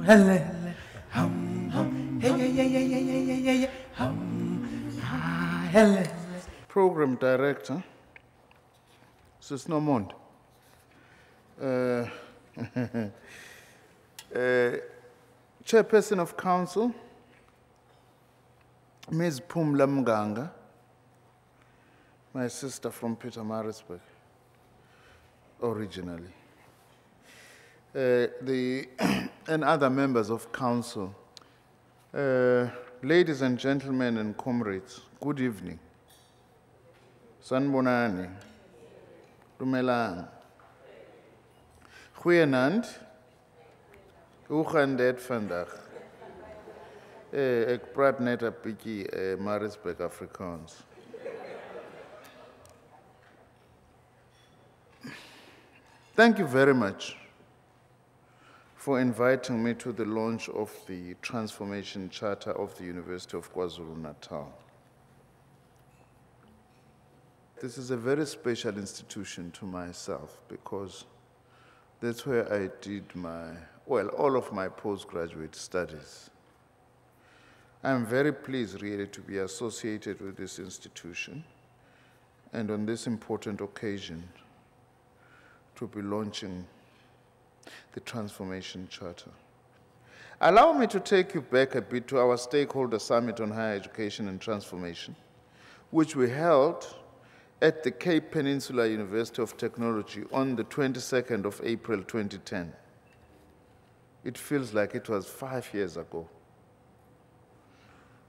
hele, hum, hum, hey, hey, hey, hey, hey, hey, hey, hey, hum, ah, hele. Program Director, Sis Normond. Chairperson of Council, Ms. Pumla Mganga, my sister from Pietermaritzburg, originally. And other members of Council, ladies and gentlemen and comrades, good evening. Sanbonani, Dumelang, Goeienaand, hoe gaan dit vandaag? Ik praat net een beetje Maritzburg Afrikaans. Thank you very much for inviting me to the launch of the Transformation Charter of the University of KwaZulu-Natal. This is a very special institution to myself because that's where I did all of my postgraduate studies. I'm very pleased really to be associated with this institution and on this important occasion to be launching the Transformation Charter. Allow me to take you back a bit to our Stakeholder Summit on Higher Education and Transformation, which we held at the Cape Peninsula University of Technology on the 22nd of April 2010. It feels like it was 5 years ago.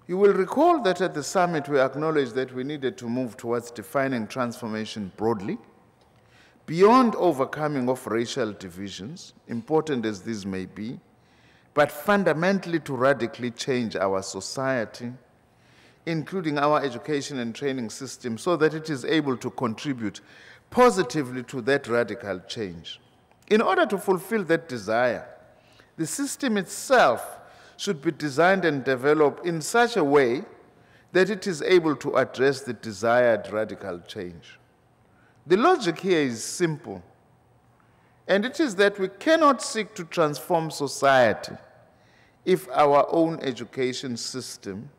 You will recall that at the summit we acknowledged that we needed to move towards defining transformation broadly, beyond overcoming of racial divisions, important as these may be, but fundamentally to radically change our society, including our education and training system, so that it is able to contribute positively to that radical change. In order to fulfill that desire, the system itself should be designed and developed in such a way that it is able to address the desired radical change. The logic here is simple, and it is that we cannot seek to transform society if our own education system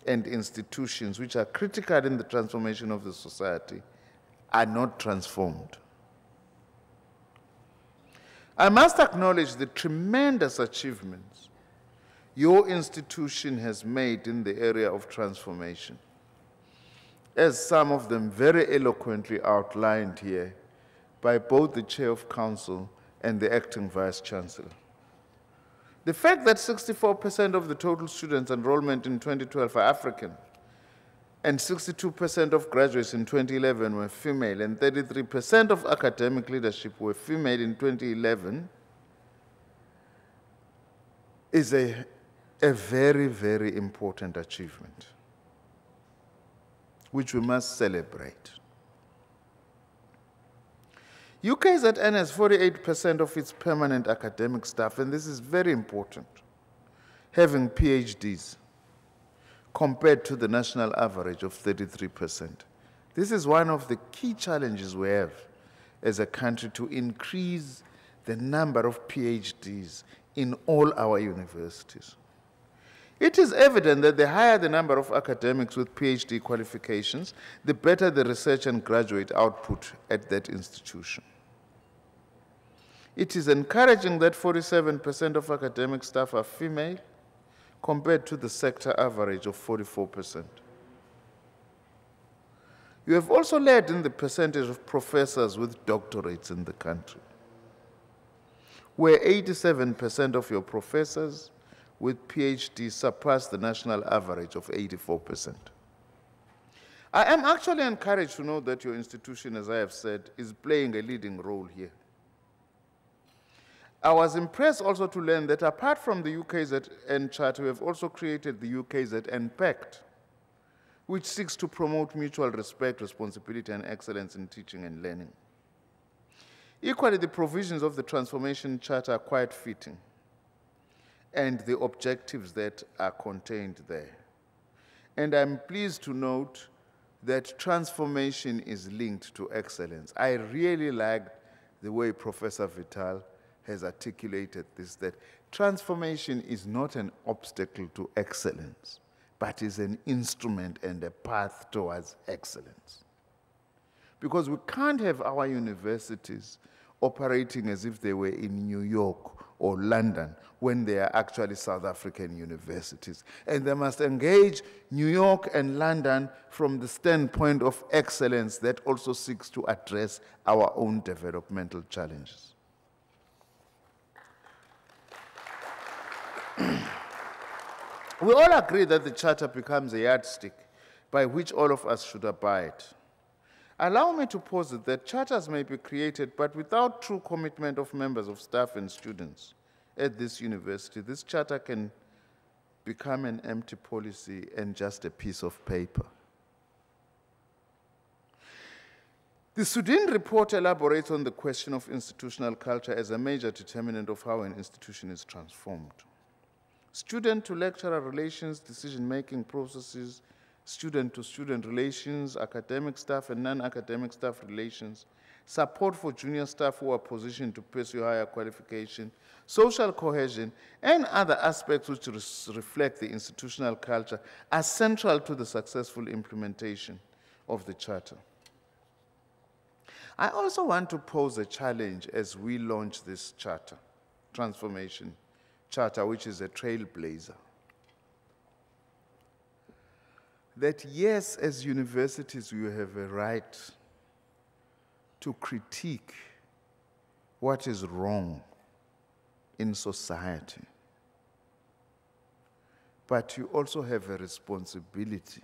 and institutions, which are critical in the transformation of the society, are not transformed. I must acknowledge the tremendous achievements your institution has made in the area of transformation, as some of them very eloquently outlined here by both the Chair of Council and the Acting Vice-Chancellor. The fact that 64% of the total students enrollment in 2012 are African, and 62% of graduates in 2011 were female, and 33% of academic leadership were female in 2011, is a very, very important achievement, which we must celebrate. UKZN has 48% of its permanent academic staff, and this is very important, having PhDs, compared to the national average of 33%. This is one of the key challenges we have as a country, to increase the number of PhDs in all our universities. It is evident that the higher the number of academics with PhD qualifications, the better the research and graduate output at that institution. It is encouraging that 47% of academic staff are female, compared to the sector average of 44%. You have also led in the percentage of professors with doctorates in the country, where 87% of your professors with PhDs surpass the national average of 84%. I am actually encouraged to know that your institution, as I have said, is playing a leading role here. I was impressed also to learn that apart from the UKZN Charter, we have also created the UKZN Pact, which seeks to promote mutual respect, responsibility, and excellence in teaching and learning. Equally, the provisions of the Transformation Charter are quite fitting, and the objectives that are contained there. And I'm pleased to note that transformation is linked to excellence. I really liked the way Professor Vital has articulated this, that transformation is not an obstacle to excellence, but is an instrument and a path towards excellence. Because we can't have our universities operating as if they were in New York or London when they are actually South African universities. And they must engage New York and London from the standpoint of excellence that also seeks to address our own developmental challenges. We all agree that the Charter becomes a yardstick by which all of us should abide. Allow me to posit that charters may be created, but without true commitment of members of staff and students at this university, this charter can become an empty policy and just a piece of paper. The Sudan report elaborates on the question of institutional culture as a major determinant of how an institution is transformed. Student-to-lecturer relations, decision-making processes, student-to-student relations, academic staff and non-academic staff relations, support for junior staff who are positioned to pursue higher qualification, social cohesion, and other aspects which reflect the institutional culture are central to the successful implementation of the Charter. I also want to pose a challenge as we launch this Charter, Transformation Charter, which is a trailblazer. That yes, as universities, you have a right to critique what is wrong in society. But you also have a responsibility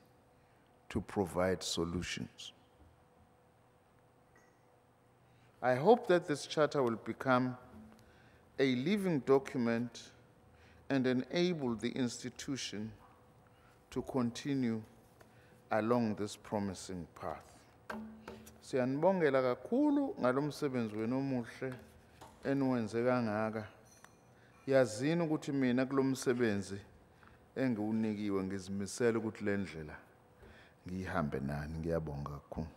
to provide solutions. I hope that this charter will become a living document and enable the institution to continue along this promising path. Siyanibongela kakhulu ngalomsebenzi wenu omuhle eniwenze kangaka. Yazini ukuthi mina kulomsebenzi engiwunikiwe ngizimisela ukuthi le ndlela ngihambe nani. Ngiyabonga kakhulu.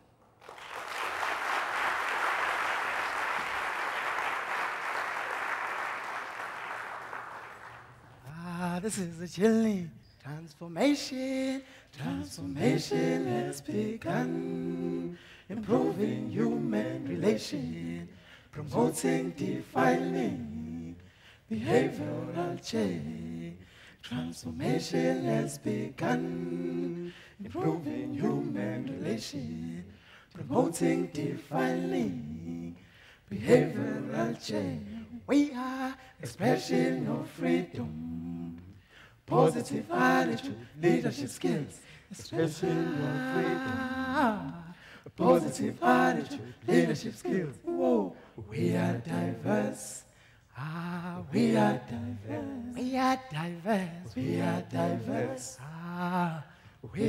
This is a chilling transformation. Transformation has begun. Improving human relation, promoting, defining behavioral change. Transformation has begun. Improving human relation, promoting, defining behavioral change. We are expression of freedom, positive attitude, leadership skills, expression of freedom, positive attitude, leadership skills. Whoa, we are diverse. We are diverse. We are diverse. We are diverse. We